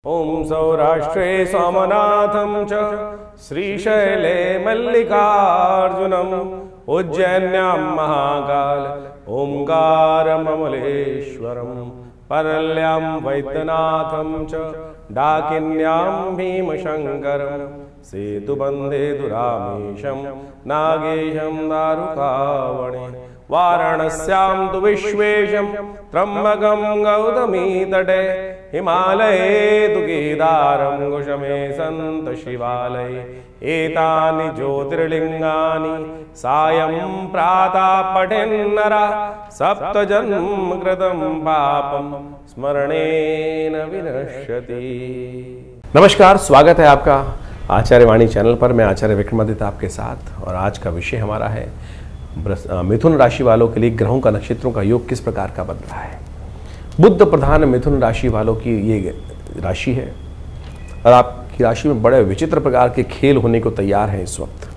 ओम सौराष्ट्रे सोमनाथं च श्रीशैले मल्लिकार्जुनम् उज्जैन्यां महाकाल ओंकारममलेश्वरं परल्यां वैद्यनाथं च डाकिन्यां भीमशंकरं सेतुबन्धे दुरामेशं नागेशं दारुकावणे वाराणस्यां तु विश्वेशं त्र्यम्बकं गौतमी तटे हिमालये तु केदारं कुशमे सन्त शिवालये एतानि ज्योतिर्लिङ्गानि सायं प्रातः पठेन्नरः सप्तजन्म कृतं पापं स्मरणेन विनश्यति। नमस्कार, स्वागत है आपका आचार्य वाणी चैनल पर। मैं आचार्य विक्रमादित्य आपके साथ, और आज का विषय हमारा है मिथुन राशि वालों के लिए ग्रहों का नक्षत्रों का योग किस प्रकार का बन रहा है। बुध प्रधान मिथुन राशि वालों की ये राशि है, और आपकी राशि में बड़े विचित्र प्रकार के खेल होने को तैयार हैं। इस वक्त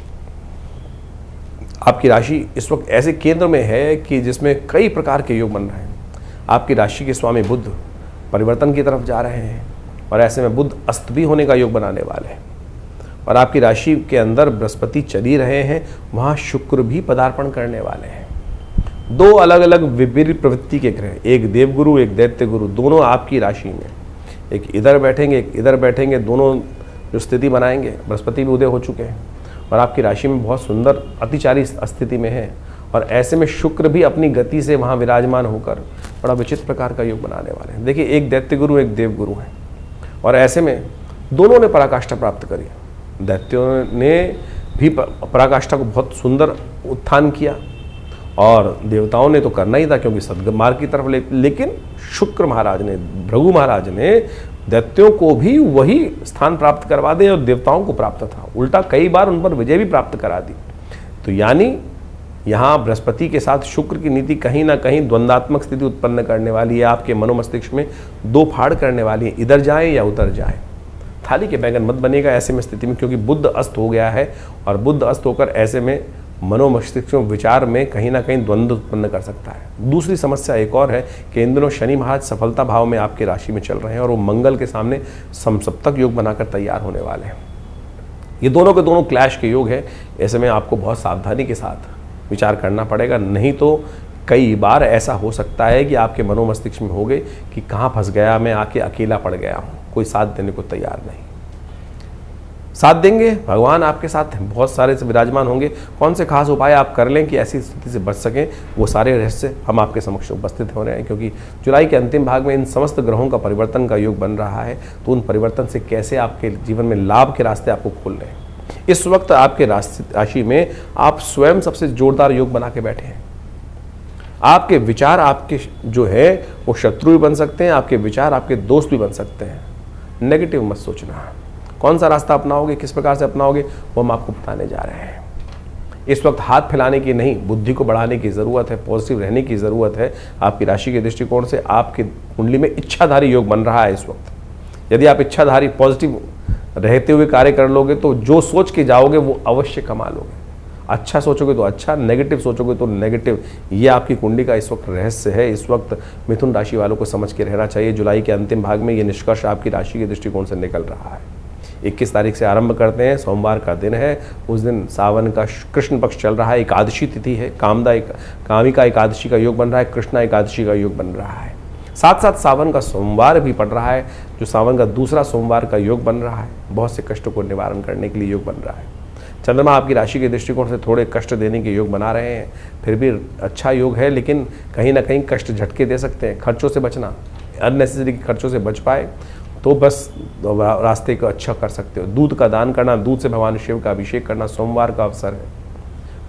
आपकी राशि इस वक्त ऐसे केंद्र में है कि जिसमें कई प्रकार के योग बन रहे हैं। आपकी राशि के स्वामी बुध परिवर्तन की तरफ जा रहे हैं, और ऐसे में बुध अस्त भी होने का योग बनाने वाले हैं। और आपकी राशि के अंदर बृहस्पति चल ही रहे हैं, वहाँ शुक्र भी पदार्पण करने वाले हैं। दो अलग अलग विपरीत प्रवृत्ति के ग्रह, एक देवगुरु एक दैत्य गुरु, दोनों आपकी राशि में, एक इधर बैठेंगे एक इधर बैठेंगे, दोनों जो स्थिति बनाएंगे। बृहस्पति भी उदय हो चुके हैं और आपकी राशि में बहुत सुंदर अतिचारी स्थिति में है, और ऐसे में शुक्र भी अपनी गति से वहाँ विराजमान होकर बड़ा विचित्र प्रकार का योग बनाने वाले हैं। देखिए, एक दैत्य गुरु एक देवगुरु है, और ऐसे में दोनों ने पराकाष्ठा प्राप्त करी। दैत्यों ने भी पराकाष्ठा को बहुत सुंदर उत्थान किया, और देवताओं ने तो करना ही था क्योंकि सद्मार्ग की तरफ लेकिन शुक्र महाराज ने, भृगु महाराज ने दैत्यों को भी वही स्थान प्राप्त करवा दे और देवताओं को प्राप्त था। उल्टा कई बार उन पर विजय भी प्राप्त करा दी। तो यानी यहाँ बृहस्पति के साथ शुक्र की नीति कहीं ना कहीं द्वंद्वात्मक स्थिति उत्पन्न करने वाली है। आपके मनोमस्तिष्क में दो फाड़ करने वाली है, इधर जाए या उधर जाए। थाली के बैगन मत बनेगा ऐसे में स्थिति में, क्योंकि बुध अस्त हो गया है, और बुध अस्त होकर ऐसे में मनोमस्तिष्क विचार में कहीं ना कहीं द्वंद्व उत्पन्न कर सकता है। दूसरी समस्या एक और है कि इन दिनों शनि महाराज सफलता भाव में आपकी राशि में चल रहे हैं, और वो मंगल के सामने समसप्तक योग बनाकर तैयार होने वाले हैं। ये दोनों के दोनों क्लैश के योग है। ऐसे में आपको बहुत सावधानी के साथ विचार करना पड़ेगा, नहीं तो कई बार ऐसा हो सकता है कि आपके मनोमस्तिष्क में हो गए कि कहाँ फंस गया, मैं आके अकेला पड़ गया हूँ, कोई साथ देने को तैयार नहीं। साथ देंगे भगवान आपके साथ बहुत सारे से विराजमान होंगे। कौन से खास उपाय आप कर लें कि ऐसी स्थिति से बच सकें, वो सारे रहस्य हम आपके समक्ष उपस्थित हो रहे हैं। क्योंकि जुलाई के अंतिम भाग में इन समस्त ग्रहों का परिवर्तन का योग बन रहा है, तो उन परिवर्तन से कैसे आपके जीवन में लाभ के रास्ते आपको खोल रहे हैं। इस वक्त आपके राशि में आप स्वयं सबसे जोरदार योग बना के बैठे हैं। आपके विचार आपके जो है वो शत्रु भी बन सकते हैं, आपके विचार आपके दोस्त भी बन सकते हैं। नेगेटिव मत सोचना। कौन सा रास्ता अपनाओगे, किस प्रकार से अपनाओगे, वो हम आपको बताने जा रहे हैं। इस वक्त हाथ फैलाने की नहीं, बुद्धि को बढ़ाने की ज़रूरत है, पॉजिटिव रहने की ज़रूरत है। आपकी राशि के दृष्टिकोण से आपकी कुंडली में इच्छाधारी योग बन रहा है इस वक्त। यदि आप इच्छाधारी पॉजिटिव रहते हुए कार्य कर लोगे तो जो सोच के जाओगे वो अवश्य कमा लोगे। अच्छा सोचोगे तो अच्छा, नेगेटिव सोचोगे तो नेगेटिव। ये आपकी कुंडली का इस वक्त रहस्य है। इस वक्त मिथुन राशि वालों को समझ के रहना चाहिए। जुलाई के अंतिम भाग में ये निष्कर्ष आपकी राशि के दृष्टिकोण से निकल रहा है। 21 तारीख से आरंभ करते हैं, सोमवार का दिन है। उस दिन सावन का कृष्ण पक्ष चल रहा है, एकादशी तिथि है। कामिका एकादशी का योग बन रहा है, कृष्णा एकादशी का योग बन रहा है। साथ साथ सावन का सोमवार भी पड़ रहा है, जो सावन का दूसरा सोमवार का योग बन रहा है। बहुत से कष्टों को निवारण करने के लिए योग बन रहा है। चंद्रमा आपकी राशि के दृष्टिकोण से थोड़े कष्ट देने के योग बना रहे हैं, फिर भी अच्छा योग है, लेकिन कहीं ना कहीं कष्ट झटके दे सकते हैं। खर्चों से बचना, अननेसेसरी खर्चों से बच पाए तो बस रास्ते को अच्छा कर सकते हो। दूध का दान करना, दूध से भगवान शिव का अभिषेक करना सोमवार का अवसर है,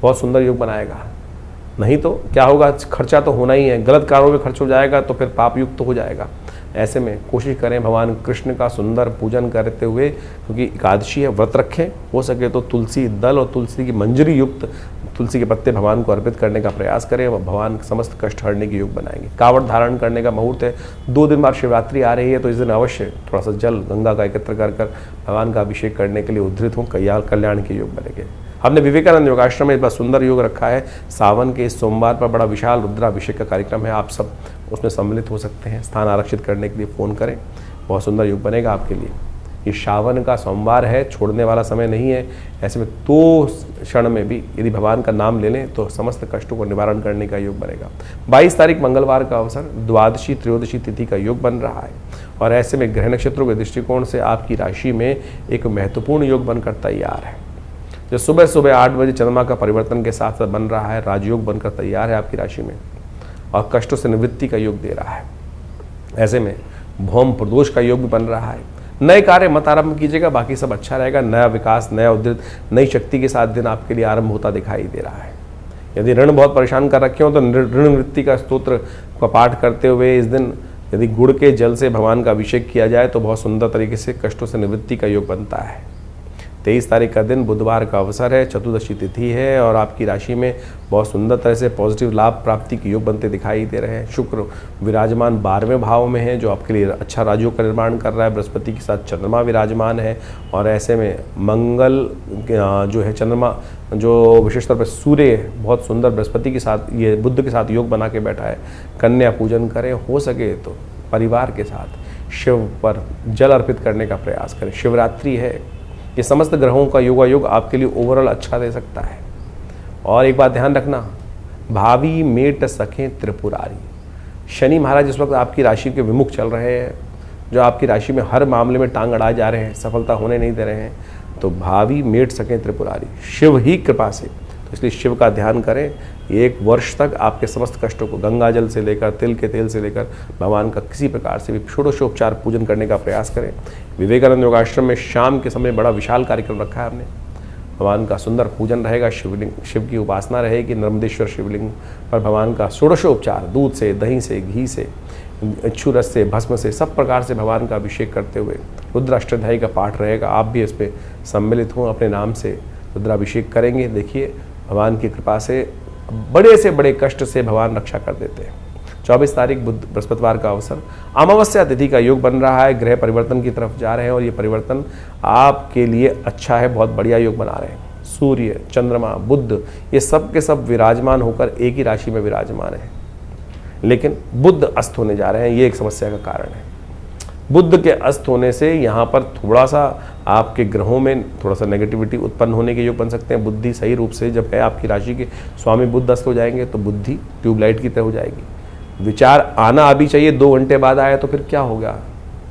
बहुत सुंदर योग बनाएगा। नहीं तो क्या होगा, खर्चा तो होना ही है, गलत कारों में खर्च हो जाएगा तो फिर पाप युक्त हो जाएगा। ऐसे में कोशिश करें भगवान कृष्ण का सुंदर पूजन करते हुए, क्योंकि एकादशी है, व्रत रखें। हो सके तो तुलसी दल और तुलसी की मंजरी युक्त तुलसी के पत्ते भगवान को अर्पित करने का प्रयास करें, भगवान समस्त कष्ट हरने की योग बनाएंगे। कावड़ धारण करने का मुहूर्त है, 2 दिन बाद शिवरात्रि आ रही है, तो इस दिन अवश्य थोड़ा सा जल गंगा का एकत्र कर भगवान का अभिषेक करने के लिए उद्धृत हों, कल्याण के योग बनेंगे। हमने विवेकानंद योगाश्रम में एक बार सुंदर योग रखा है। सावन के इस सोमवार पर बड़ा विशाल रुद्राभिषेक का कार्यक्रम है, आप सब उसमें सम्मिलित हो सकते हैं। स्थान आरक्षित करने के लिए फ़ोन करें। बहुत सुंदर योग बनेगा आपके लिए। ये श्रावण का सोमवार है, छोड़ने वाला समय नहीं है। ऐसे में 2 क्षण में भी यदि भगवान का नाम ले लें तो समस्त कष्टों को निवारण करने का योग बनेगा। 22 तारीख मंगलवार का अवसर, द्वादशी त्रयोदशी तिथि का योग बन रहा है और ऐसे में ग्रह नक्षत्रों के दृष्टिकोण से आपकी राशि में एक महत्वपूर्ण योग बनकर तैयार है। जो सुबह सुबह 8 बजे चंद्रमा का परिवर्तन के साथ साथ बन रहा है, राजयोग बनकर तैयार है आपकी राशि में और कष्टों से निवृत्ति का योग दे रहा है। ऐसे में भौम प्रदोष का योग भी बन रहा है। नए कार्य मत आरंभ कीजिएगा, बाकी सब अच्छा रहेगा। नया विकास, नया उद्यत, नई शक्ति के साथ दिन आपके लिए आरंभ होता दिखाई दे रहा है। यदि ऋण बहुत परेशान कर रखे हो तो ऋण निवृत्ति का स्तोत्र का पाठ करते हुए इस दिन यदि गुड़ के जल से भगवान का अभिषेक किया जाए तो बहुत सुंदर तरीके से कष्टों से निवृत्ति का योग बनता है। 23 तारीख का दिन बुधवार का अवसर है, चतुर्दशी तिथि है और आपकी राशि में बहुत सुंदर तरह से पॉजिटिव लाभ प्राप्ति के योग बनते दिखाई दे रहे हैं। शुक्र विराजमान 12वें भाव में है जो आपके लिए अच्छा राजयोग का निर्माण कर रहा है। बृहस्पति के साथ चंद्रमा विराजमान है और ऐसे में मंगल जो है, चंद्रमा जो विशेष तौर पर सूर्य बहुत सुंदर बृहस्पति के साथ, ये बुध के साथ योग बना के बैठा है। कन्या पूजन करें, हो सके तो परिवार के साथ शिव पर जल अर्पित करने का प्रयास करें। शिवरात्रि है, ये समस्त ग्रहों का योगायोग आपके लिए ओवरऑल अच्छा दे सकता है। और एक बात ध्यान रखना, भावी मेट सखें त्रिपुरारी। शनि महाराज इस वक्त आपकी राशि के विमुख चल रहे हैं, जो आपकी राशि में हर मामले में टांग अड़ाए जा रहे हैं, सफलता होने नहीं दे रहे हैं। तो भावी मेट सकें त्रिपुरारी, शिव ही कृपा से, तो इसलिए शिव का ध्यान करें। 1 वर्ष तक आपके समस्त कष्टों को गंगा जल से लेकर, तिल के तेल से लेकर भगवान का किसी प्रकार से भी षोडशोपचार पूजन करने का प्रयास करें। विवेकानंद योगाश्रम में शाम के समय बड़ा विशाल कार्यक्रम रखा है हमने। भगवान का सुंदर पूजन रहेगा, शिवलिंग, शिव की उपासना रहेगी। नर्मदेश्वर शिवलिंग पर भगवान का षोडशोपचार, दूध से, दही से, घी से, इच्छू रस से, भस्म से, सब प्रकार से भगवान का अभिषेक करते हुए रुद्राष्टध्यायी का पाठ रहेगा। आप भी इस पर सम्मिलित हों, अपने नाम से रुद्राभिषेक करेंगे। देखिए भगवान की कृपा से बड़े से बड़े कष्ट से भगवान रक्षा कर देते हैं। 24 तारीख बुध बृहस्पतिवार का अवसर, अमावस्या तिथि का योग बन रहा है। ग्रह परिवर्तन की तरफ जा रहे हैं और ये परिवर्तन आपके लिए अच्छा है, बहुत बढ़िया योग बना रहे हैं। सूर्य, चंद्रमा, बुध, ये सब के सब विराजमान होकर एक ही राशि में विराजमान है, लेकिन बुध अस्त होने जा रहे हैं, ये एक समस्या का कारण है। बुध के अस्त होने से यहाँ पर थोड़ा सा आपके ग्रहों में थोड़ा सा नेगेटिविटी उत्पन्न होने के योग बन सकते हैं। बुद्धि सही रूप से जब है आपकी राशि के स्वामी बुध अस्त हो जाएंगे तो बुद्धि ट्यूबलाइट की तरह हो जाएगी। विचार आना अभी चाहिए, 2 घंटे बाद आया तो फिर क्या होगा,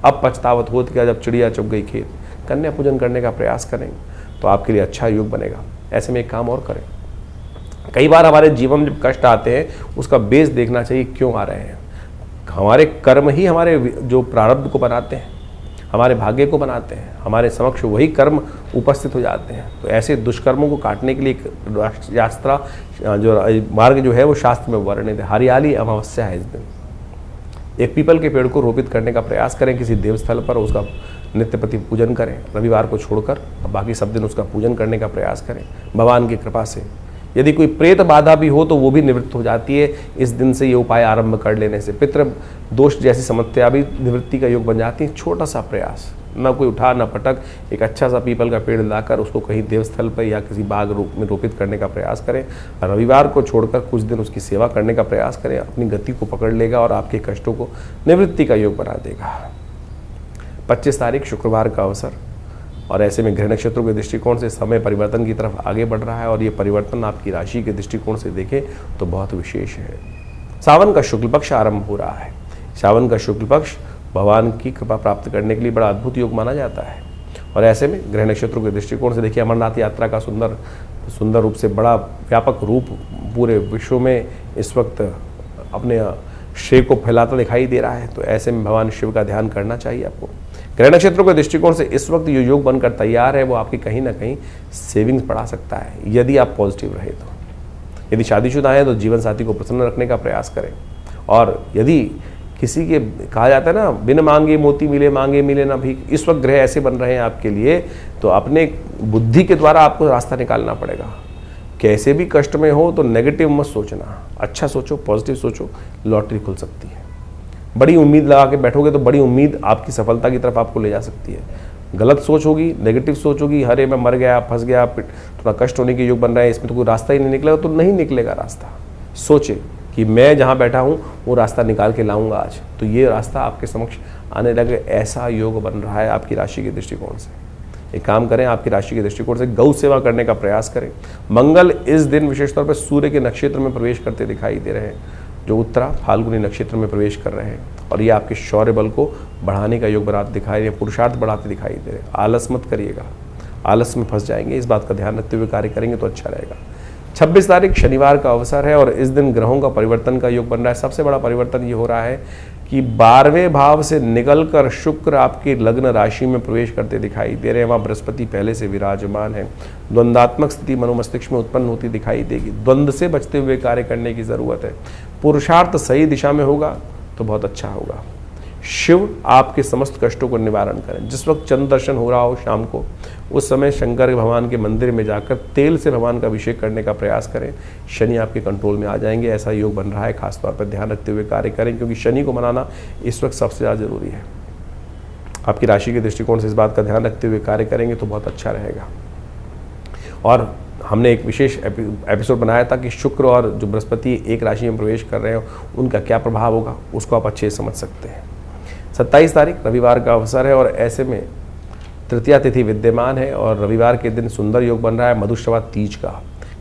अब पछतावत होती क्या जब चिड़िया चुग गई खेत। कन्या पूजन करने का प्रयास करेंगे तो आपके लिए अच्छा योग बनेगा। ऐसे में एक काम और करें, कई बार हमारे जीवन में जब कष्ट आते हैं उसका बेस देखना चाहिए, क्यों आ रहे हैं। हमारे कर्म ही हमारे जो प्रारब्ध को बनाते हैं, हमारे भाग्य को बनाते हैं, हमारे समक्ष वही कर्म उपस्थित हो जाते हैं। तो ऐसे दुष्कर्मों को काटने के लिए एक यात्रा जो मार्ग जो है वो शास्त्र में वर्णित है। हरियाली अमावस्या है इस दिन, एक पीपल के पेड़ को रोपित करने का प्रयास करें, किसी देवस्थल पर उसका नित्यपति पूजन करें। रविवार को छोड़कर बाकी सब दिन उसका पूजन करने का प्रयास करें। भगवान की कृपा से यदि कोई प्रेत बाधा भी हो तो वो भी निवृत्त हो जाती है इस दिन से। ये उपाय आरंभ कर लेने से पितृ दोष जैसी समस्या भी निवृत्ति का योग बन जाती है। छोटा सा प्रयास, ना कोई उठा ना पटक, एक अच्छा सा पीपल का पेड़ लाकर उसको कहीं देवस्थल पर या किसी बाग रूप में रोपित करने का प्रयास करें। रविवार को छोड़कर कुछ दिन उसकी सेवा करने का प्रयास करें, अपनी गति को पकड़ लेगा और आपके कष्टों को निवृत्ति का योग बना देगा। 25 तारीख शुक्रवार का अवसर और ऐसे में ग्रह नक्षत्रों के दृष्टिकोण से समय परिवर्तन की तरफ आगे बढ़ रहा है और ये परिवर्तन आपकी राशि के दृष्टिकोण से देखें तो बहुत विशेष है। सावन का शुक्ल पक्ष आरंभ हो रहा है। सावन का शुक्ल पक्ष भगवान की कृपा प्राप्त करने के लिए बड़ा अद्भुत योग माना जाता है और ऐसे में ग्रह नक्षत्रों के दृष्टिकोण से देखिए अमरनाथ यात्रा का सुंदर रूप से बड़ा व्यापक रूप पूरे विश्व में इस वक्त अपने श्रेय को फैलाता दिखाई दे रहा है। तो ऐसे में भगवान शिव का ध्यान करना चाहिए आपको। ग्रह नक्षत्रों के दृष्टिकोण से इस वक्त जो योग बनकर तैयार है वो आपकी कहीं ना कहीं सेविंग्स बढ़ा सकता है यदि आप पॉजिटिव रहे तो। यदि शादीशुदा है तो जीवन साथी को प्रसन्न रखने का प्रयास करें और यदि किसी के कहा जाता है ना, बिन मांगे मोती मिले, मांगे मिले ना भीख, इस वक्त ग्रह ऐसे बन रहे हैं आपके लिए तो अपने बुद्धि के द्वारा आपको रास्ता निकालना पड़ेगा। कैसे भी कष्ट में हो तो नेगेटिव मत सोचना, अच्छा सोचो, पॉजिटिव सोचो, लॉटरी खुल सकती है। बड़ी उम्मीद लगा के बैठोगे तो बड़ी उम्मीद आपकी सफलता की तरफ आपको ले जा सकती है। गलत सोच होगी, नेगेटिव सोच होगी, हरे मैं मर गया, फंस गया, थोड़ा कष्ट होने के योग बन रहा है, इसमें तो कोई रास्ता ही नहीं निकलेगा, तो नहीं निकलेगा रास्ता। सोचे, कि मैं जहाँ बैठा हूँ वो रास्ता निकाल के लाऊंगा आज, तो ये रास्ता आपके समक्ष आने लगे, ऐसा योग बन रहा है आपकी राशि के दृष्टिकोण से। एक काम करें, आपकी राशि के दृष्टिकोण से गौ सेवा करने का प्रयास करें। मंगल इस दिन विशेष तौर पर सूर्य के नक्षत्र में प्रवेश करते दिखाई दे रहे हैं, जो उत्तरा फाल्गुनी नक्षत्र में प्रवेश कर रहे हैं, और ये आपके शौर्य बल को बढ़ाने का योग बनाते दिखाई दे रहे हैं, पुरुषार्थ बढ़ाते दिखाई दे रहे हैं। आलस मत करिएगा, आलस में फंस जाएंगे, इस बात का ध्यान रखते हुए कार्य करेंगे तो अच्छा रहेगा। 26 तारीख शनिवार का अवसर है और इस दिन ग्रहों का परिवर्तन का योग बन रहा है। सबसे बड़ा परिवर्तन ये हो रहा है कि 12वें भाव से निकलकर शुक्र आपकी लग्न राशि में प्रवेश करते दिखाई दे रहे हैं। वहाँ बृहस्पति पहले से विराजमान है। द्वंद्वात्मक स्थिति मनोमस्तिष्क में उत्पन्न होती दिखाई देगी। द्वंद्व से बचते हुए कार्य करने की जरूरत है। पुरुषार्थ सही दिशा में होगा तो बहुत अच्छा होगा। शिव आपके समस्त कष्टों को निवारण करें। जिस वक्त चंद्र दर्शन हो रहा हो शाम को, उस समय शंकर भगवान के मंदिर में जाकर तेल से भगवान का अभिषेक करने का प्रयास करें। शनि आपके कंट्रोल में आ जाएंगे। ऐसा योग बन रहा है, खासतौर पर ध्यान रखते हुए कार्य करें, क्योंकि शनि को मनाना इस वक्त सबसे ज़्यादा जरूरी है। आपकी राशि के दृष्टिकोण से इस बात का ध्यान रखते हुए कार्य करेंगे तो बहुत अच्छा रहेगा। और हमने एक विशेष एपिसोड बनाया था कि शुक्र और जो बृहस्पति एक राशि में प्रवेश कर रहे हो उनका क्या प्रभाव होगा, उसको आप अच्छे से समझ सकते हैं। 27 तारीख रविवार का अवसर है और ऐसे में तृतीया तिथि विद्यमान है और रविवार के दिन सुंदर योग बन रहा है मधुश्रवा तीज का।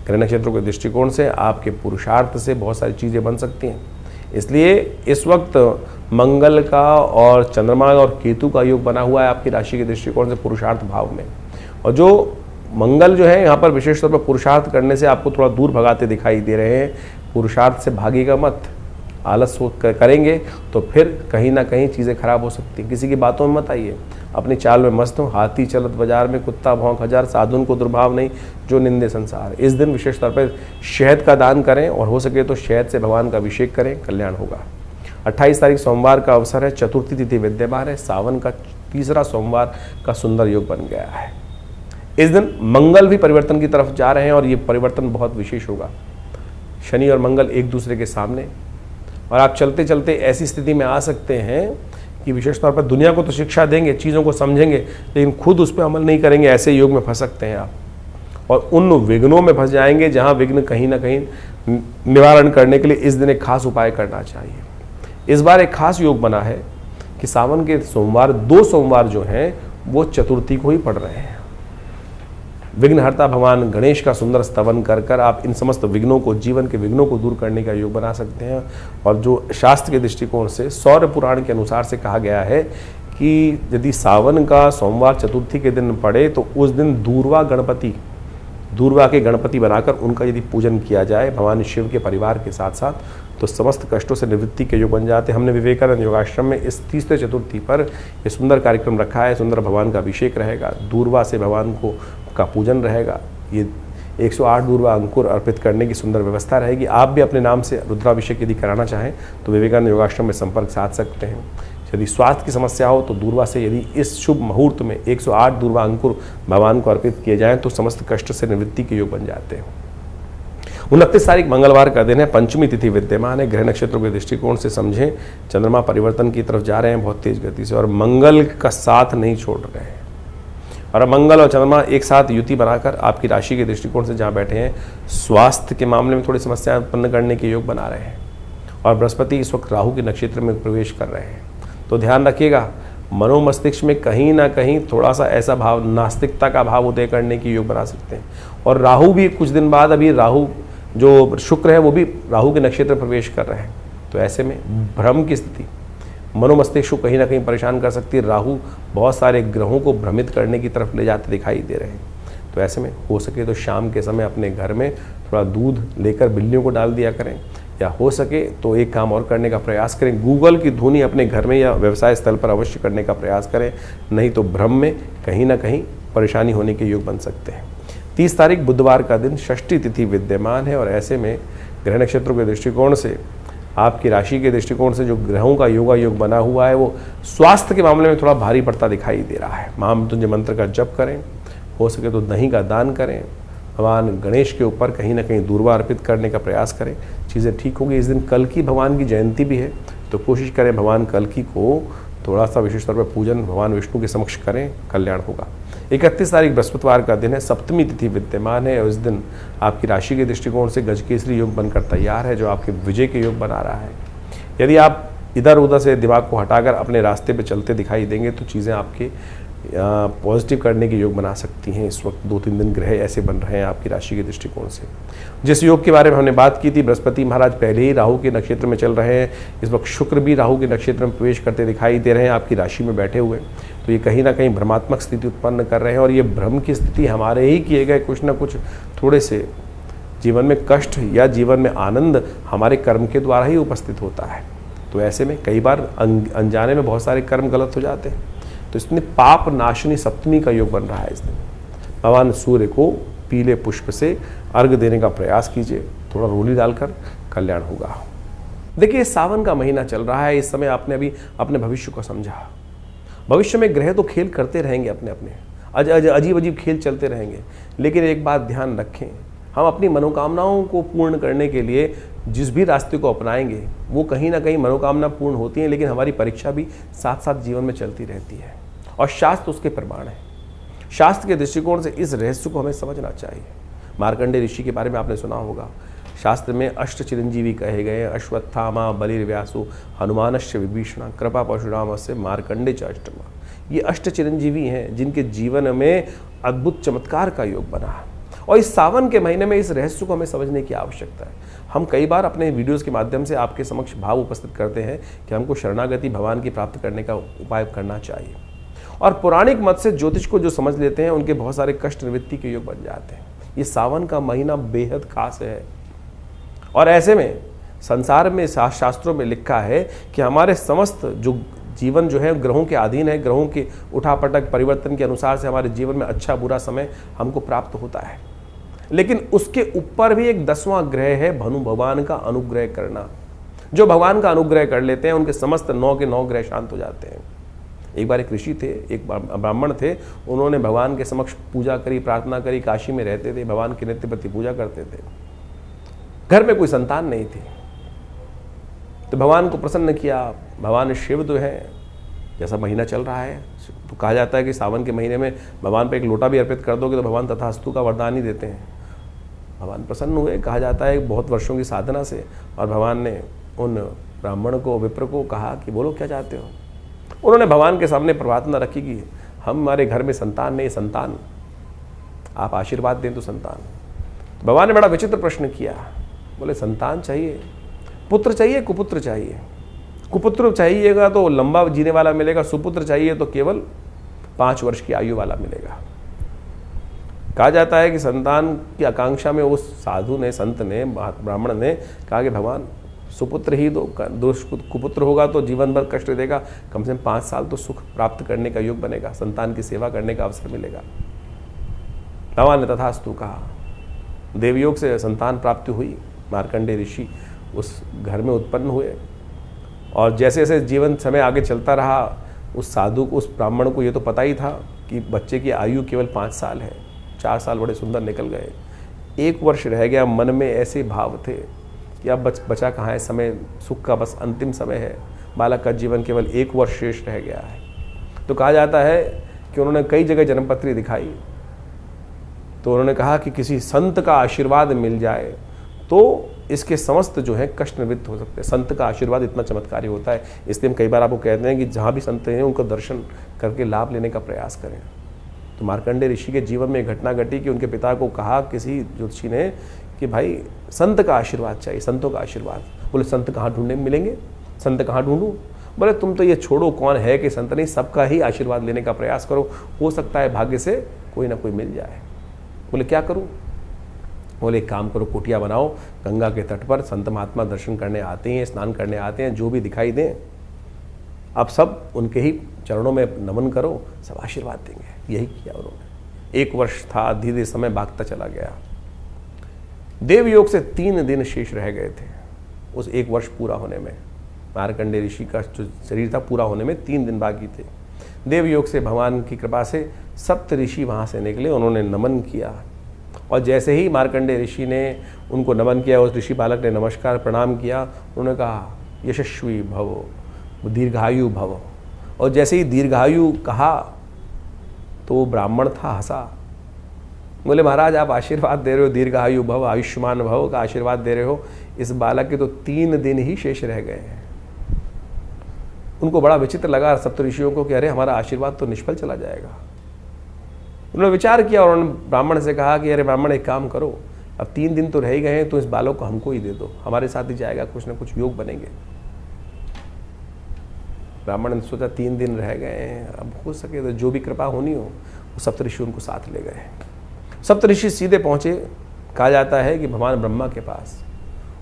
ग्रह नक्षत्रों के दृष्टिकोण से आपके पुरुषार्थ से बहुत सारी चीज़ें बन सकती हैं। इसलिए इस वक्त मंगल का और चंद्रमा और केतु का योग बना हुआ है आपकी राशि के दृष्टिकोण से पुरुषार्थ भाव में। और जो मंगल जो है यहाँ पर विशेष तौर पर पुरुषार्थ करने से आपको थोड़ा दूर भगाते दिखाई दे रहे हैं। पुरुषार्थ से भागेगा मत, आलस करेंगे तो फिर कहीं ना कहीं चीज़ें खराब हो सकती हैं। किसी की बातों में मत आइए, अपनी चाल में मस्त हो। हाथी चलत बाजार में कुत्ता भौंक हजार, साधुन को दुर्भाव नहीं जो निंदे संसार। इस दिन विशेष तौर पर शहद का दान करें और हो सके तो शहद से भगवान का अभिषेक करें, कल्याण होगा। 28 तारीख सोमवार का अवसर है, चतुर्थी तिथि विद्यमान है। सावन का तीसरा सोमवार का सुंदर योग बन गया है। इस दिन मंगल भी परिवर्तन की तरफ जा रहे हैं और ये परिवर्तन बहुत विशेष होगा। शनि और मंगल एक दूसरे के सामने, और आप चलते चलते ऐसी स्थिति में आ सकते हैं कि विशेष तौर पर दुनिया को तो शिक्षा देंगे, चीज़ों को समझेंगे, लेकिन खुद उस पर अमल नहीं करेंगे। ऐसे योग में फंस सकते हैं आप और उन विघ्नों में फंस जाएंगे जहां विघ्न कहीं ना कहीं निवारण करने के लिए इस दिन एक खास उपाय करना चाहिए। इस बार एक खास योग बना है कि सावन के सोमवार, 2 सोमवार जो हैं वो चतुर्थी को ही पड़ रहे हैं। विघ्नहर्ता भगवान गणेश का सुंदर स्तवन कर कर आप इन समस्त विघ्नों को, जीवन के विघ्नों को दूर करने का योग बना सकते हैं। और जो शास्त्र के दृष्टिकोण से सौर पुराण के अनुसार से कहा गया है कि यदि सावन का सोमवार चतुर्थी के दिन पड़े तो उस दिन दूरवा के गणपति बनाकर उनका यदि पूजन किया जाए भगवान शिव के परिवार के साथ साथ, तो समस्त कष्टों से निवृत्ति के योग बन जाते हैं। हमने विवेकानंद योगाश्रम में इस तीसरे चतुर्थी पर ये सुंदर कार्यक्रम रखा है। सुंदर भगवान का अभिषेक रहेगा, दूरवा से भगवान का पूजन रहेगा। ये 108 दूरवा अंकुर अर्पित करने की सुंदर व्यवस्था रहेगी। आप भी अपने नाम से रुद्राभिषेक यदि कराना चाहें तो विवेकानंद योगाश्रम में संपर्क साध सकते हैं। यदि स्वास्थ्य की समस्या हो तो दूरवा से यदि इस शुभ मुहूर्त में 108 दूरवा अंकुर भगवान को अर्पित किए जाएं तो समस्त कष्ट से निवृत्ति के योग बन जाते हैं। 29 तारीख मंगलवार का दिन है, पंचमी तिथि विद्यमान है। ग्रह नक्षत्रों के दृष्टिकोण से समझें, चंद्रमा परिवर्तन की तरफ जा रहे हैं बहुत तेज गति से और मंगल का साथ नहीं छोड़ रहे हैं। और मंगल और चंद्रमा एक साथ युति बनाकर आपकी राशि के दृष्टिकोण से जहाँ बैठे हैं, स्वास्थ्य के मामले में थोड़ी समस्या उत्पन्न करने के योग बना रहे हैं। और बृहस्पति इस वक्त राहु के नक्षत्र में प्रवेश कर रहे हैं, तो ध्यान रखिएगा मनोमस्तिष्क में कहीं ना कहीं थोड़ा सा ऐसा भाव, नास्तिकता का भाव उदय करने की योग बना सकते हैं। और राहु भी कुछ दिन बाद, अभी राहु जो शुक्र है वो भी राहु के नक्षत्र में प्रवेश कर रहे हैं, तो ऐसे में भ्रम की स्थिति मनोमस्तिष्क को कहीं ना कहीं परेशान कर सकती है। राहु बहुत सारे ग्रहों को भ्रमित करने की तरफ ले जाते दिखाई दे रहे हैं, तो ऐसे में हो सके तो शाम के समय अपने घर में थोड़ा दूध लेकर बिल्लियों को डाल दिया करें, या हो सके तो एक काम और करने का प्रयास करें, गूगल की ध्वनि अपने घर में या व्यवसाय स्थल पर अवश्य करने का प्रयास करें, नहीं तो भ्रम में कहीं ना कहीं परेशानी होने के योग बन सकते हैं। 30 तारीख बुधवार का दिन, षष्ठी तिथि विद्यमान है और ऐसे में ग्रह नक्षत्रों के दृष्टिकोण से, आपकी राशि के दृष्टिकोण से जो ग्रहों का योगा योग बना हुआ है वो स्वास्थ्य के मामले में थोड़ा भारी पड़ता दिखाई दे रहा है। महामृत्युंजय मंत्र का जप करें, हो सके तो दही का दान करें, भगवान गणेश के ऊपर कहीं ना कहीं दूरवा अर्पित करने का प्रयास करें, चीज़ें ठीक होगी। इस दिन कल्कि भगवान की जयंती भी है, तो कोशिश करें भगवान कल्कि को थोड़ा सा विशेष तौर पर पूजन भगवान विष्णु के समक्ष करें, कल्याण होगा। 31 तारीख बृहस्पतिवार का दिन है, सप्तमी तिथि विद्यमान है और इस दिन आपकी राशि के दृष्टिकोण से गजकेसरी योग बनकर तैयार है, जो आपके विजय के योग बना रहा है। यदि आप इधर उधर से दिमाग को हटाकर अपने रास्ते पे चलते दिखाई देंगे तो चीज़ें आपके पॉजिटिव करने के योग बना सकती हैं। इस वक्त 2-3 दिन ग्रह ऐसे बन रहे हैं आपकी राशि के दृष्टिकोण से। जिस योग के बारे में हमने बात की थी, बृहस्पति महाराज पहले ही राहु के नक्षत्र में चल रहे हैं, इस वक्त शुक्र भी राहु के नक्षत्र में प्रवेश करते दिखाई दे रहे हैं आपकी राशि में बैठे हुए। तो ये कहीं ना कहीं भ्रमात्मक स्थिति उत्पन्न कर रहे हैं और ये भ्रम की स्थिति हमारे ही किए गए कुछ ना कुछ थोड़े से जीवन में कष्ट या जीवन में आनंद हमारे कर्म के द्वारा ही उपस्थित होता है। तो ऐसे में कई बार अनजाने में बहुत सारे कर्म गलत हो जाते हैं। तो इसमें पाप नाशनी सप्तमी का योग बन रहा है। इस दिन भगवान सूर्य को पीले पुष्प से अर्घ देने का प्रयास कीजिए, थोड़ा रोली डालकर, कल्याण होगा। देखिए, सावन का महीना चल रहा है, इस समय आपने अभी अपने भविष्य को समझा। भविष्य में ग्रह तो खेल करते रहेंगे, अपने अपने अजीब अजीब खेल चलते रहेंगे, लेकिन एक बात ध्यान रखें, हम अपनी मनोकामनाओं को पूर्ण करने के लिए जिस भी रास्ते को अपनाएंगे वो कहीं ना कहीं मनोकामना पूर्ण होती है, लेकिन हमारी परीक्षा भी साथ साथ जीवन में चलती रहती है और शास्त्र उसके प्रमाण है। शास्त्र के दृष्टिकोण से इस रहस्य को हमें समझना चाहिए। मार्कंडेय ऋषि के बारे में आपने सुना होगा। शास्त्र में अष्ट चिरंजीवी कहे गए, अश्वत्थामा, बलिर्व्यासु, हनुमानश्च विभीषण, कृपा परशुरामस्य, मार्कंडेय च अष्टमा। ये अष्ट चिरंजीवी हैं जिनके जीवन में अद्भुत चमत्कार का योग बना है। और इस सावन के महीने में इस रहस्य को हमें समझने की आवश्यकता है। हम कई बार अपने वीडियोस के माध्यम से आपके समक्ष भाव उपस्थित करते हैं कि हमको शरणागति भगवान की प्राप्त करने का उपाय करना चाहिए, और पौराणिक मत से ज्योतिष को जो समझ लेते हैं उनके बहुत सारे कष्ट निवृत्ति के योग बन जाते हैं। ये सावन का महीना बेहद खास है और ऐसे में संसार में शास्त्रों में लिखा है कि हमारे समस्त जो जीवन जो है ग्रहों के अधीन है, ग्रहों के उठापटक परिवर्तन के अनुसार से हमारे जीवन में अच्छा बुरा समय हमको प्राप्त होता है, लेकिन उसके ऊपर भी एक 10वां ग्रह है भनु भगवान का अनुग्रह करना। जो भगवान का अनुग्रह कर लेते हैं उनके समस्त 9 के 9 ग्रह शांत हो जाते हैं। एक बार एक ऋषि थे, एक ब्राह्मण थे, उन्होंने भगवान के समक्ष पूजा करी, प्रार्थना करी, काशी में रहते थे, भगवान की नित्य प्रति पूजा करते थे। घर में कोई संतान नहीं थी, तो भगवान को प्रसन्न किया। भगवान शिव तो है, जैसा महीना चल रहा है तो कहा जाता है कि सावन के महीने में भगवान पे एक लोटा भी अर्पित कर दोगे तो भगवान तथास्तु का वरदान ही देते हैं। भगवान प्रसन्न हुए, कहा जाता है बहुत वर्षों की साधना से, और भगवान ने उन ब्राह्मण को, विप्र को कहा कि बोलो क्या चाहते हो। उन्होंने भगवान के सामने प्रार्थना रखी कि हमारे घर में संतान नहीं, संतान आप आशीर्वाद दें तो संतान। भगवान ने बड़ा विचित्र प्रश्न किया, बोले संतान चाहिए, पुत्र चाहिए, कुपुत्र चाहिए। कुपुत्र चाहिएगा तो लंबा जीने वाला मिलेगा, सुपुत्र चाहिए तो केवल 5 वर्ष की आयु वाला मिलेगा। कहा जाता है कि संतान की आकांक्षा में उस साधु ने, संत ने, ब्राह्मण ने कहा कि भगवान सुपुत्र ही दो, कुपुत्र होगा तो जीवन भर कष्ट देगा, कम से कम 5 साल तो सुख प्राप्त करने का योग बनेगा, संतान की सेवा करने का अवसर मिलेगा। भगवान ने तथास्तु कहा। देवयोग से संतान प्राप्ति हुई, मार्कंडेय ऋषि उस घर में उत्पन्न हुए, और जैसे जैसे जीवन समय आगे चलता रहा, उस साधु को, उस ब्राह्मण को ये तो पता ही था कि बच्चे की आयु केवल 5 साल है। 4 साल बड़े सुंदर निकल गए, 1 वर्ष रह गया। मन में ऐसे भाव थे कि अब बचा कहाँ है समय, सुख का बस अंतिम समय है, बालक का जीवन केवल 1 वर्ष शेष रह गया है। तो कहा जाता है कि उन्होंने कई जगह जन्मपत्री दिखाई, तो उन्होंने कहा कि किसी संत का आशीर्वाद मिल जाए तो इसके समस्त जो है कष्ट निवृत्त हो सकते हैं। संत का आशीर्वाद इतना चमत्कारी होता है, इसलिए हम कई बार आपको कहते हैं कि जहाँ भी संत हैं उनको दर्शन करके लाभ लेने का प्रयास करें। तो मार्कंडेय ऋषि के जीवन में एक घटना घटी कि उनके पिता को कहा किसी ज्योतिषी ने कि भाई संत का आशीर्वाद चाहिए, संतों का आशीर्वाद। बोले संत कहाँ ढूंढने मिलेंगे, संत कहाँ ढूंढूं। बोले तुम तो ये छोड़ो कौन है कि संत नहीं, सबका ही आशीर्वाद लेने का प्रयास करो, हो सकता है भाग्य से कोई ना कोई मिल जाए। बोले क्या करूं। बोले एक काम करो, कुटिया बनाओ, गंगा के तट पर संत महात्मा दर्शन करने आते हैं, स्नान करने आते हैं, जो भी दिखाई दें अब सब उनके ही चरणों में नमन करो, सब आशीर्वाद देंगे। यही किया उन्होंने। 1 वर्ष था, धीरे धीरे समय भागता चला गया। देवयोग से 3 दिन शेष रह गए थे उस 1 वर्ष पूरा होने में। मार्कंडेय ऋषि का जो शरीर था पूरा होने में 3 दिन बाकी थे। देवयोग से भगवान की कृपा से 7 ऋषि वहाँ से निकले, उन्होंने नमन किया, और जैसे ही मार्कंडेय ऋषि ने उनको नमन किया, उस ऋषि बालक ने नमस्कार प्रणाम किया, उन्होंने कहा यशस्वी भव, दीर्घायु भव। और जैसे ही दीर्घायु कहा तो वो ब्राह्मण था, हंसा, बोले महाराज आप आशीर्वाद दे रहे हो, दीर्घायु भव, आयुष्मान भव का आशीर्वाद दे रहे हो, इस बालक के तो 3 दिन ही शेष रह गए हैं। उनको बड़ा विचित्र लगा सप्तऋषियों को कि अरे हमारा आशीर्वाद तो निष्फल चला जाएगा। उन्होंने विचार किया और उन्होंने ब्राह्मण से कहा कि अरे ब्राह्मण एक काम करो, अब 3 दिन तो रह ही गए हैं, तो इस बालक को हमको ही दे दो, हमारे साथ ही जाएगा, कुछ ना कुछ योग बनेंगे। ब्राह्मण ने सोचा 3 दिन रह गए हैं, अब हो सके तो जो भी कृपा होनी हो, वो सप्तऋषि उनको साथ ले गए। सप्तऋषि सीधे पहुंचे, कहा जाता है कि भगवान ब्रह्मा के पास,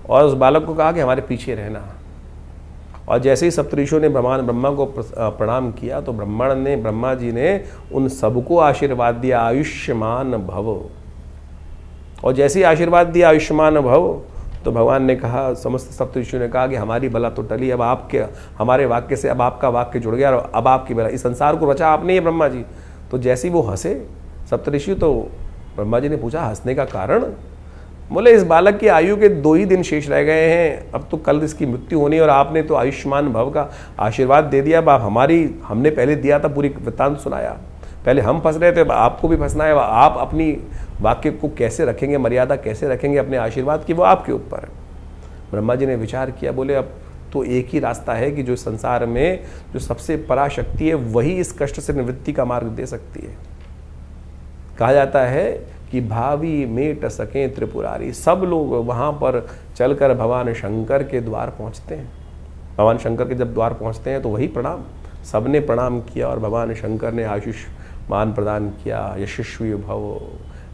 और उस बालक को कहा कि हमारे पीछे रहना। और जैसे ही सप्तऋषियों ने भगवान ब्रह्मा को प्रणाम किया तो ब्रह्मा जी ने उन सबको आशीर्वाद दिया, आयुष्मान भव। और जैसे ही आशीर्वाद दिया आयुष्मान भव, तो भगवान ने कहा, समस्त सप्तऋषियों ने कहा कि हमारी बला तो टली, अब आपके हमारे वाक्य से अब आपका वाक्य जुड़ गया और अब आपकी बला, इस संसार को रचा आपने ही ब्रह्मा जी। तो जैसे ही वो हंसे सप्तऋषि, तो ब्रह्मा जी ने पूछा हंसने का कारण? बोले इस बालक की आयु के 2 ही दिन शेष रह गए हैं, अब तो कल इसकी मृत्यु होनी, और आपने तो आयुष्मान भव का आशीर्वाद दे दिया। अब आप हमने पहले दिया था, पूरी वृत्तांत सुनाया, पहले हम फंस रहे थे, आपको भी फंसना है। आप अपनी वाक्य को कैसे रखेंगे, मर्यादा कैसे रखेंगे अपने आशीर्वाद की, वो आपके ऊपर है। ब्रह्मा जी ने विचार किया, बोले अब तो एक ही रास्ता है कि जो संसार में जो सबसे पराशक्ति है वही इस कष्ट से निवृत्ति का मार्ग दे सकती है। कहा जाता है कि भावी मेट सके त्रिपुरारी, सब लोग वहाँ पर चलकर भगवान शंकर के द्वार पहुँचते हैं। भगवान शंकर के जब द्वार पहुँचते हैं तो वही प्रणाम, सबने प्रणाम किया और भगवान शंकर ने आयुष्मान प्रदान किया, यशस्वी भव,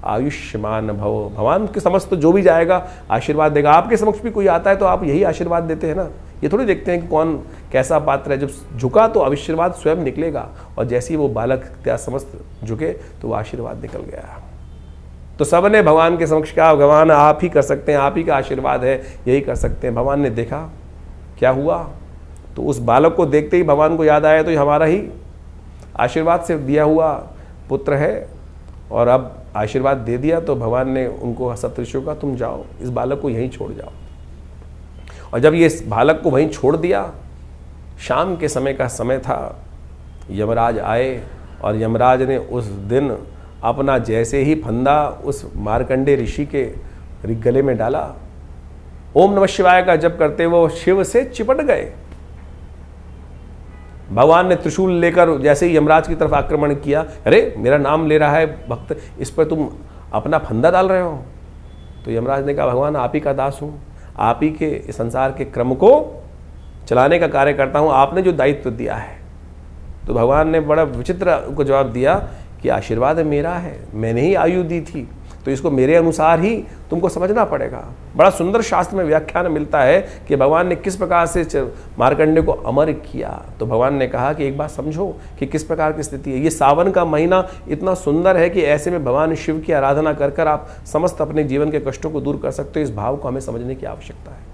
आयुष्मान भव। भगवान के समस्त जो भी जाएगा आशीर्वाद देगा। आपके समक्ष भी कोई आता है तो आप यही आशीर्वाद देते हैं ना, ये थोड़ी देखते हैं कि कौन कैसा पात्र है। जब झुका तो आशीर्वाद स्वयं निकलेगा, और जैसे ही वो बालक त्या समस्त झुके तो वो आशीर्वाद निकल गया। तो सबने भगवान के समक्ष कहा, भगवान आप ही कर सकते हैं, आप ही का आशीर्वाद है, यही कर सकते हैं। भगवान ने देखा क्या हुआ, तो उस बालक को देखते ही भगवान को याद आया, तो ये हमारा ही आशीर्वाद से दिया हुआ पुत्र है, और अब आशीर्वाद दे दिया। तो भगवान ने उनको सप्तऋषियों का, तुम जाओ, इस बालक को यहीं छोड़ जाओ। और जब ये इस बालक को वहीं छोड़ दिया, शाम के समय का समय था, यमराज आए, और यमराज ने उस दिन अपना जैसे ही फंदा उस मार्कंडे ऋषि के गले में डाला, ओम नमः शिवाय का जप करते वो शिव से चिपट गए। भगवान ने त्रिशूल लेकर जैसे ही यमराज की तरफ आक्रमण किया, अरे मेरा नाम ले रहा है भक्त, इस पर तुम अपना फंदा डाल रहे हो। तो यमराज ने कहा, भगवान आप ही का दास हूँ, आप ही के संसार के क्रम को चलाने का कार्य करता हूँ, आपने जो दायित्व दिया है। तो भगवान ने बड़ा विचित्र उनको जवाब दिया कि आशीर्वाद मेरा है, मैंने ही आयु दी थी, तो इसको मेरे अनुसार ही तुमको समझना पड़ेगा। बड़ा सुंदर शास्त्र में व्याख्यान मिलता है कि भगवान ने किस प्रकार से मार्कंडे को अमर किया। तो भगवान ने कहा कि एक बात समझो कि किस प्रकार की स्थिति है। ये सावन का महीना इतना सुंदर है कि ऐसे में भगवान शिव की आराधना कर कर आप समस्त अपने जीवन के कष्टों को दूर कर सकते हो। इस भाव को हमें समझने की आवश्यकता है।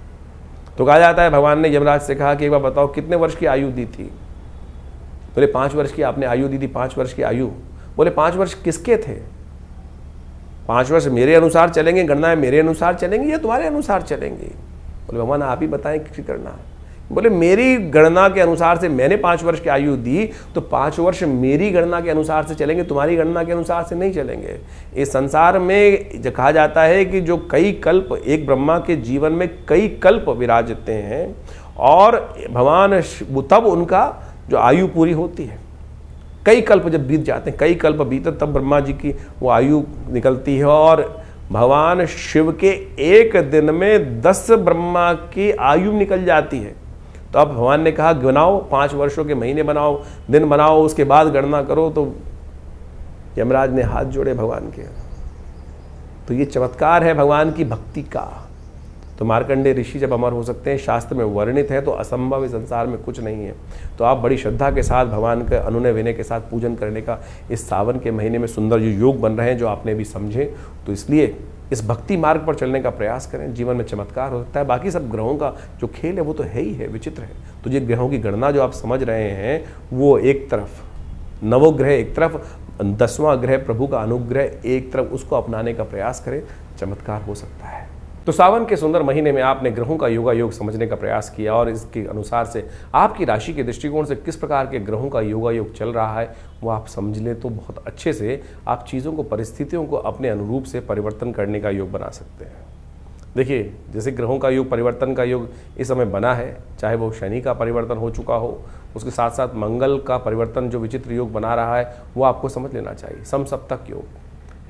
तो कहा जाता है भगवान ने यमराज से कहा कि एक बार बताओ कितने वर्ष की आयु दी थी। बोले 5 वर्ष की आपने आयु दी थी। 5 वर्ष की आयु। बोले 5 वर्ष किसके थे? 5 वर्ष मेरे अनुसार चलेंगे, गणना मेरे अनुसार चलेंगी या तुम्हारे अनुसार चलेंगी? बोले भगवान आप ही बताएं किसकी गणना। बोले मेरी गणना के अनुसार से मैंने 5 वर्ष की आयु दी, तो 5 वर्ष मेरी गणना के अनुसार से चलेंगे, तुम्हारी गणना के अनुसार से नहीं चलेंगे। इस संसार में कहा जाता है कि जो कई कल्प, एक ब्रह्मा के जीवन में कई कल्प विराजते हैं, और भगवान तब उनका जो आयु पूरी होती है। कई कल्प जब बीत जाते हैं, कई कल्प बीते, तब ब्रह्मा जी की वो आयु निकलती है, और भगवान शिव के एक दिन में 10 ब्रह्मा की आयु निकल जाती है। तो अब भगवान ने कहा गिनाओ, 5 वर्षों के महीने बनाओ, दिन बनाओ, उसके बाद गणना करो। तो यमराज ने हाथ जोड़े भगवान के। तो ये चमत्कार है भगवान की भक्ति का। तो मार्कंडे ऋषि जब अमर हो सकते हैं, शास्त्र में वर्णित है, तो असंभव इस संसार में कुछ नहीं है। तो आप बड़ी श्रद्धा के साथ भगवान के अनुनय विनय के साथ पूजन करने का इस सावन के महीने में सुंदर जो योग बन रहे हैं, जो आपने भी समझे, तो इसलिए इस भक्ति मार्ग पर चलने का प्रयास करें। जीवन में चमत्कार हो सकता है। बाकी सब ग्रहों का जो खेल है वो तो है ही है, विचित्र है। तो ये ग्रहों की गणना जो आप समझ रहे हैं, वो एक तरफ नवोग्रह, एक तरफ 10वां ग्रह प्रभु का अनुग्रह एक तरफ, उसको अपनाने का प्रयास करें, चमत्कार हो सकता है। तो सावन के सुंदर महीने में आपने ग्रहों का योगा योग समझने का प्रयास किया और इसके अनुसार से आपकी राशि के दृष्टिकोण से किस प्रकार के ग्रहों का योगा योग चल रहा है वो आप समझ लें तो बहुत अच्छे से आप चीज़ों को, परिस्थितियों को अपने अनुरूप से परिवर्तन करने का योग बना सकते हैं। देखिए, जैसे ग्रहों का योग, परिवर्तन का योग इस समय बना है, चाहे वो शनि का परिवर्तन हो चुका हो, उसके साथ साथ मंगल का परिवर्तन जो विचित्र योग बना रहा है वो आपको समझ लेना चाहिए, समसप्तक योग।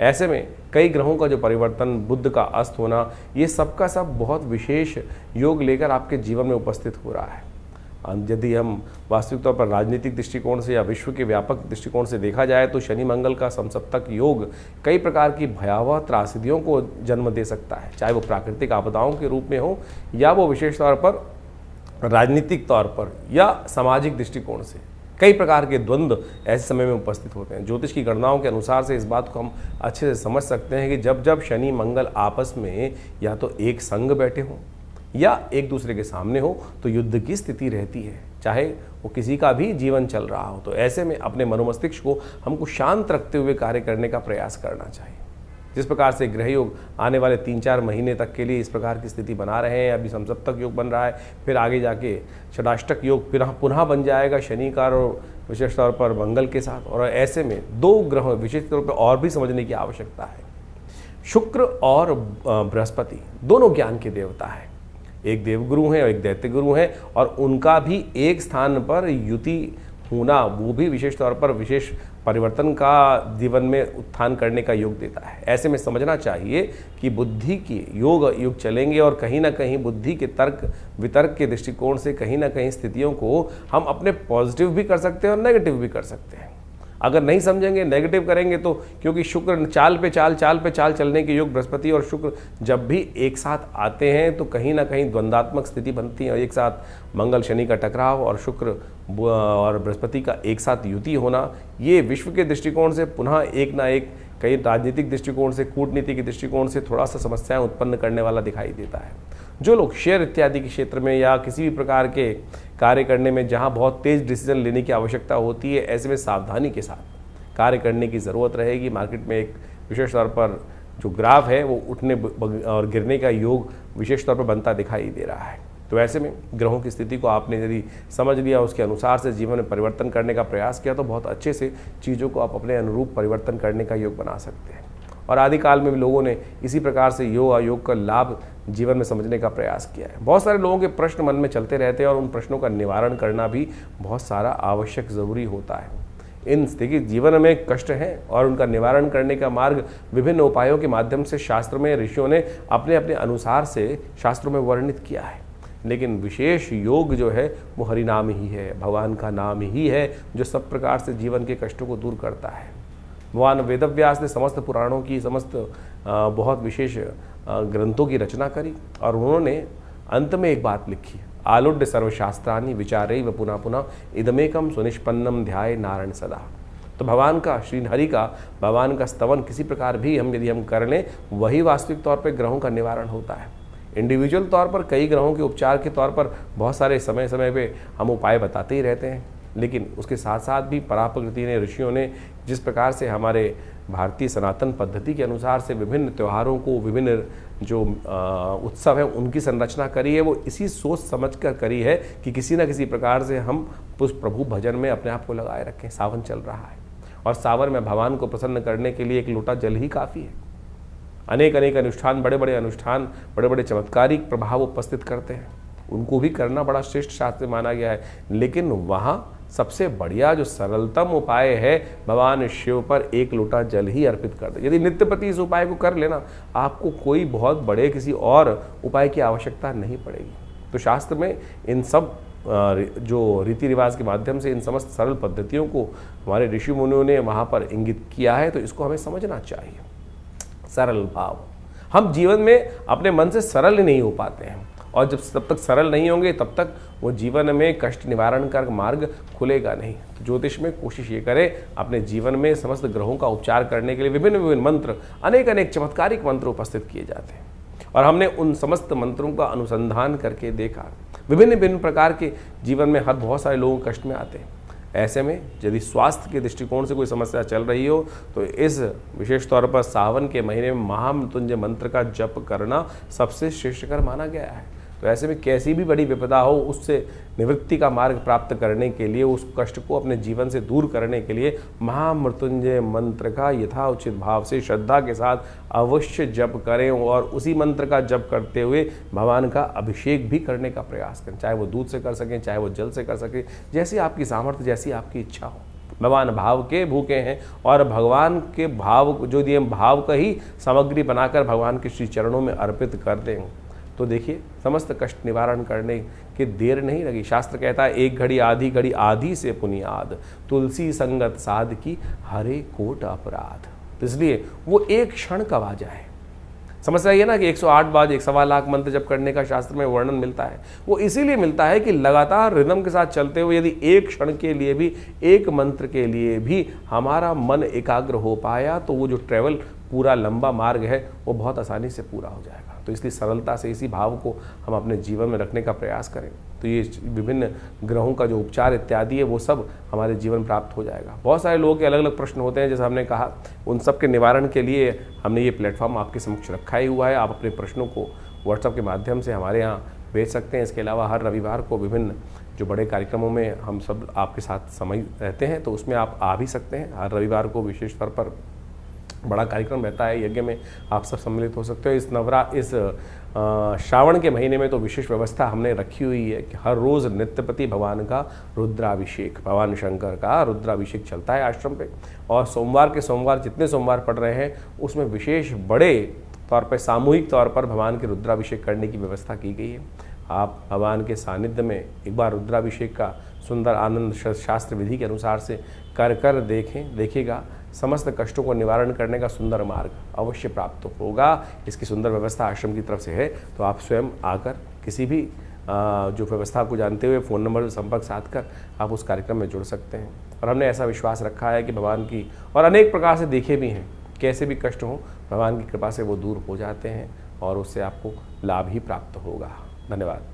ऐसे में कई ग्रहों का जो परिवर्तन, बुध का अस्त होना, ये सबका सब बहुत विशेष योग लेकर आपके जीवन में उपस्थित हो रहा है। यदि हम वास्तविक तौर पर राजनीतिक दृष्टिकोण से या विश्व के व्यापक दृष्टिकोण से देखा जाए तो शनि मंगल का समसप्तक योग कई प्रकार की भयावह त्रासदियों को जन्म दे सकता है, चाहे वो प्राकृतिक आपदाओं के रूप में हो या वो विशेष तौर पर राजनीतिक तौर पर या सामाजिक दृष्टिकोण से। कई प्रकार के द्वंद्व ऐसे समय में उपस्थित होते हैं। ज्योतिष की गणनाओं के अनुसार से इस बात को हम अच्छे से समझ सकते हैं कि जब जब शनि मंगल आपस में या तो एक संग बैठे हों या एक दूसरे के सामने हो तो युद्ध की स्थिति रहती है, चाहे वो किसी का भी जीवन चल रहा हो। तो ऐसे में अपने मनोमस्तिष्क को हमको शांत रखते हुए कार्य करने का प्रयास करना चाहिए। जिस प्रकार से ग्रह योग आने वाले 3-4 महीने तक के लिए इस प्रकार की स्थिति बना रहे हैं, अभी समसप्तक योग बन रहा है, फिर आगे जाके षडाष्टक योग फिर पुनः बन जाएगा शनि का और विशेष तौर पर मंगल के साथ। और ऐसे में 2 ग्रह विशेष तौर पर और भी समझने की आवश्यकता है। शुक्र और बृहस्पति दोनों ज्ञान के देवता हैं, एक देवगुरु हैं और एक दैत्य गुरु हैं, और उनका भी एक स्थान पर युति होना वो भी विशेष तौर पर विशेष परिवर्तन का जीवन में उत्थान करने का योग देता है। ऐसे में समझना चाहिए कि बुद्धि की युग चलेंगे और कहीं ना कहीं बुद्धि के तर्क वितर्क के दृष्टिकोण से कहीं ना कहीं स्थितियों को हम अपने पॉजिटिव भी कर सकते हैं और नेगेटिव भी कर सकते हैं। अगर नहीं समझेंगे, नेगेटिव करेंगे तो, क्योंकि शुक्र चाल पे चाल चलने के योग, बृहस्पति और शुक्र जब भी एक साथ आते हैं तो कहीं ना कहीं द्वंद्वात्मक स्थिति बनती है। और एक साथ मंगल शनि का टकराव और शुक्र और बृहस्पति का एक साथ युति होना, ये विश्व के दृष्टिकोण से पुनः एक ना एक, कई राजनीतिक दृष्टिकोण से, कूटनीति के दृष्टिकोण से थोड़ा सा समस्याएं उत्पन्न करने वाला दिखाई देता है। जो लोग शेयर इत्यादि के क्षेत्र में या किसी भी प्रकार के कार्य करने में जहां बहुत तेज डिसीजन लेने की आवश्यकता होती है, ऐसे में सावधानी के साथ कार्य करने की ज़रूरत रहेगी। मार्केट में एक विशेष तौर पर जो ग्राफ है वो उठने और गिरने का योग विशेष तौर पर बनता दिखाई दे रहा है। तो ऐसे में ग्रहों की स्थिति को आपने यदि समझ लिया, उसके अनुसार से जीवन में परिवर्तन करने का प्रयास किया तो बहुत अच्छे से चीज़ों को आप अपने अनुरूप परिवर्तन करने का योग बना सकते हैं। और आदिकाल में भी लोगों ने इसी प्रकार से योग अयोग का लाभ जीवन में समझने का प्रयास किया है। बहुत सारे लोगों के प्रश्न मन में चलते रहते हैं और उन प्रश्नों का निवारण करना भी बहुत सारा आवश्यक ज़रूरी होता है। इन देखिए, जीवन में कष्ट हैं और उनका निवारण करने का मार्ग विभिन्न उपायों के माध्यम से शास्त्र में ऋषियों ने अपने अपने अनुसार से शास्त्रों में वर्णित किया है। लेकिन विशेष योग जो है वो हरिनाम ही है, भगवान का नाम ही है, जो सब प्रकार से जीवन के कष्टों को दूर करता है। भगवान वेदव्यास ने समस्त पुराणों की, समस्त बहुत विशेष ग्रंथों की रचना करी और उन्होंने अंत में एक बात लिखी, आलुड्य सर्वशास्त्रानि विचारैव पुनः पुनः इदमेकम सुनिष्पन्नम ध्याये नारायण सदा। तो भगवान का, श्री हरि का, भगवान का स्तवन किसी प्रकार भी यदि हम कर लें, वही वास्तविक तौर पर ग्रहों का निवारण होता है। इंडिविजुअल तौर पर कई ग्रहों के उपचार के तौर पर बहुत सारे समय समय पे हम उपाय बताते ही रहते हैं, लेकिन उसके साथ साथ भी पराप्रकृति ने, ऋषियों ने जिस प्रकार से हमारे भारतीय सनातन पद्धति के अनुसार से विभिन्न त्योहारों को, विभिन्न जो उत्सव हैं उनकी संरचना करी है, वो इसी सोच समझ कर करी है कि किसी न किसी प्रकार से हम उस प्रभु भजन में अपने आप को लगाए रखें। सावन चल रहा है और सावन में भगवान को प्रसन्न करने के लिए एक लोटा जल ही काफ़ी है। अनेक अनेक अनुष्ठान, बड़े बड़े अनुष्ठान, बड़े बड़े चमत्कारिक प्रभाव उपस्थित करते हैं, उनको भी करना बड़ा श्रेष्ठ शास्त्र माना गया है। लेकिन वहाँ सबसे बढ़िया जो सरलतम उपाय है, भगवान शिव पर एक लोटा जल ही अर्पित कर दे। यदि नित्यप्रति इस उपाय को कर लेना, आपको कोई बहुत बड़े किसी और उपाय की आवश्यकता नहीं पड़ेगी। तो शास्त्र में इन सब जो रीति रिवाज के माध्यम से इन समस्त सरल पद्धतियों को हमारे ऋषि मुनियों ने वहाँ पर इंगित किया है, तो इसको हमें समझना चाहिए। सरल भाव, हम जीवन में अपने मन से सरल ही नहीं हो पाते हैं, और जब तक सरल नहीं होंगे तब तक वो जीवन में कष्ट निवारण का मार्ग खुलेगा नहीं। तो ज्योतिष में कोशिश ये करें अपने जीवन में समस्त ग्रहों का उपचार करने के लिए विभिन्न विभिन्न मंत्र, अनेक अनेक चमत्कारिक मंत्र उपस्थित किए जाते हैं, और हमने उन समस्त मंत्रों का अनुसंधान करके देखा। विभिन्न विभिन्न प्रकार के जीवन में हर बहुत सारे लोग कष्ट में आते हैं। ऐसे में यदि स्वास्थ्य के दृष्टिकोण से कोई समस्या चल रही हो तो इस विशेष तौर पर सावन के महीने में महामृत्युंजय मंत्र का जप करना सबसे श्रेष्ठकर माना गया है। तो ऐसे में कैसी भी बड़ी विपदा हो उससे निवृत्ति का मार्ग प्राप्त करने के लिए, उस कष्ट को अपने जीवन से दूर करने के लिए महामृत्युंजय मंत्र का यथाउचित भाव से श्रद्धा के साथ अवश्य जप करें और उसी मंत्र का जप करते हुए भगवान का अभिषेक भी करने का प्रयास करें। चाहे वो दूध से कर सकें, चाहे वो जल से कर सकें, जैसी आपकी सामर्थ्य, जैसी आपकी इच्छा हो। भगवान भाव के भूखे हैं और भगवान के भाव जो दिए भाव का ही सामग्री बनाकर भगवान के श्री चरणों में अर्पित कर दें तो देखिए समस्त कष्ट निवारण करने की देर नहीं लगी। शास्त्र कहता है एक घड़ी आधी घड़ी आधी से पुनियाद, तुलसी संगत साध की हरे कोट अपराध। तो इसलिए वो एक क्षण कब आ जाए। समस्या ये ना कि 108 बार 1.25 लाख मंत्र जप करने का शास्त्र में वर्णन मिलता है, वो इसीलिए मिलता है कि लगातार रिदम के साथ चलते हुए यदि एक क्षण के लिए भी, एक मंत्र के लिए भी हमारा मन एकाग्र हो पाया तो वो जो ट्रैवल पूरा लंबा मार्ग है वो बहुत आसानी से पूरा हो जाएगा। तो इसलिए सरलता से इसी भाव को हम अपने जीवन में रखने का प्रयास करें तो ये विभिन्न ग्रहों का जो उपचार इत्यादि है वो सब हमारे जीवन प्राप्त हो जाएगा। बहुत सारे लोगों के अलग अलग प्रश्न होते हैं, जैसे हमने कहा उन सब के निवारण के लिए हमने ये प्लेटफॉर्म आपके समक्ष रखा ही हुआ है। आप अपने प्रश्नों को व्हाट्सएप के माध्यम से हमारे यहाँ भेज सकते हैं। इसके अलावा हर रविवार को विभिन्न जो बड़े कार्यक्रमों में हम सब आपके साथ समय रहते हैं तो उसमें आप आ भी सकते हैं। हर रविवार को विशेष तौर पर बड़ा कार्यक्रम रहता है, यज्ञ में आप सब सम्मिलित हो सकते हो। इस श्रावण के महीने में तो विशेष व्यवस्था हमने रखी हुई है कि हर रोज़ नित्यपति भगवान का रुद्राभिषेक, भगवान शंकर का रुद्राभिषेक चलता है आश्रम पे। और सोमवार के सोमवार जितने सोमवार पड़ रहे हैं उसमें विशेष बड़े तौर पर सामूहिक तौर पर भगवान के रुद्राभिषेक करने की व्यवस्था की गई है। आप भगवान के सानिध्य में एक बार रुद्राभिषेक का सुंदर आनंद शास्त्र विधि के अनुसार से कर देखिएगा, समस्त कष्टों को निवारण करने का सुंदर मार्ग अवश्य प्राप्त होगा। इसकी सुंदर व्यवस्था आश्रम की तरफ से है, तो आप स्वयं आकर किसी भी जो व्यवस्था को जानते हुए फ़ोन नंबर से संपर्क साध कर आप उस कार्यक्रम में जुड़ सकते हैं। और हमने ऐसा विश्वास रखा है कि भगवान की, और अनेक प्रकार से देखे भी हैं, कैसे भी कष्ट हों भगवान की कृपा से वो दूर हो जाते हैं और उससे आपको लाभ ही प्राप्त होगा। धन्यवाद।